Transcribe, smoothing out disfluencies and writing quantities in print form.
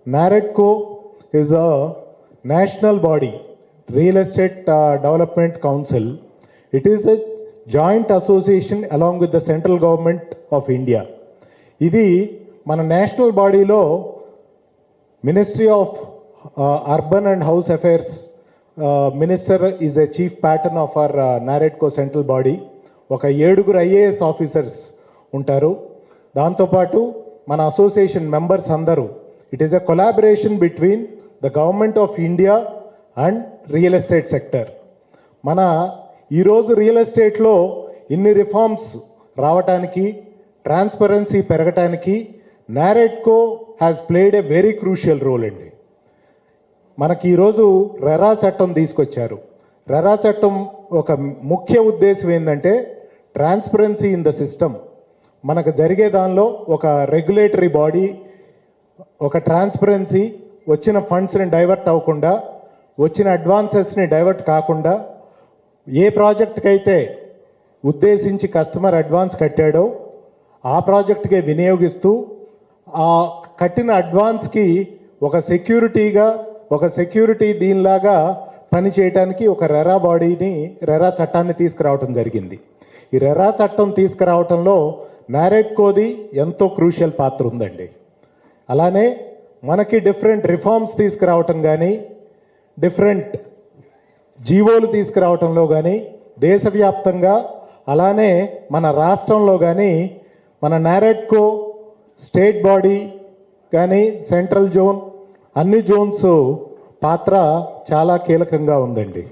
NAREDCO is a national body, Real Estate Development Council. It is a joint association along with the central government of India. ఇది మన national బాడీలో ministry of urban and house affairs minister is a chief pattern of our NAREDCO central body. ఒక 7 IAS officers ఉంటారు. దాంతోపాటు మన association members అందరూ. It is a collaboration between the government of India and real estate sector. మన ఈరోజు real ఎస్టేట్లో ఇన్ని reforms రావటానికి, ట్రాన్స్పరెన్సీ పెరగటానికి NAREDCO has played a very crucial role అండి. మనకి ఈరోజు రెరా చట్టం తీసుకొచ్చారు. రెరా చట్టం ఒక ముఖ్య ఉద్దేశం ఏంటంటే ట్రాన్స్పరెన్సీ ఇన్ ద సిస్టమ్. మనకు జరిగే దానిలో ఒక రెగ్యులేటరీ బాడీ, ఒక ట్రాన్స్పరెన్సీ, వచ్చిన ఫండ్స్ని డైవర్ట్ అవ్వకుండా, వచ్చిన అడ్వాన్సెస్ని డైవర్ట్ కాకుండా, ఏ ప్రాజెక్ట్కి అయితే ఉద్దేశించి కస్టమర్ అడ్వాన్స్ కట్టాడో ఆ ప్రాజెక్ట్కే వినియోగిస్తూ ఆ కట్టిన అడ్వాన్స్కి ఒక సెక్యూరిటీగా, ఒక సెక్యూరిటీ దీనిలాగా పని చేయడానికి ఒక రెరా బాడీని, రెరా చట్టాన్ని తీసుకురావటం జరిగింది. ఈ రెరా చట్టం తీసుకురావటంలో NAREDCOది ఎంతో క్రూషియల్ పాత్ర ఉందండి. అలానే మనకి డిఫరెంట్ రిఫార్మ్స్ తీసుకురావటం కానీ, డిఫరెంట్ జీవోలు తీసుకురావటంలో కానీ, దేశవ్యాప్తంగా అలానే మన రాష్ట్రంలో కానీ మన NAREDCO స్టేట్ బాడీ కానీ, సెంట్రల్ జోన్, అన్ని జోన్స్ పాత్ర చాలా కీలకంగా ఉందండి.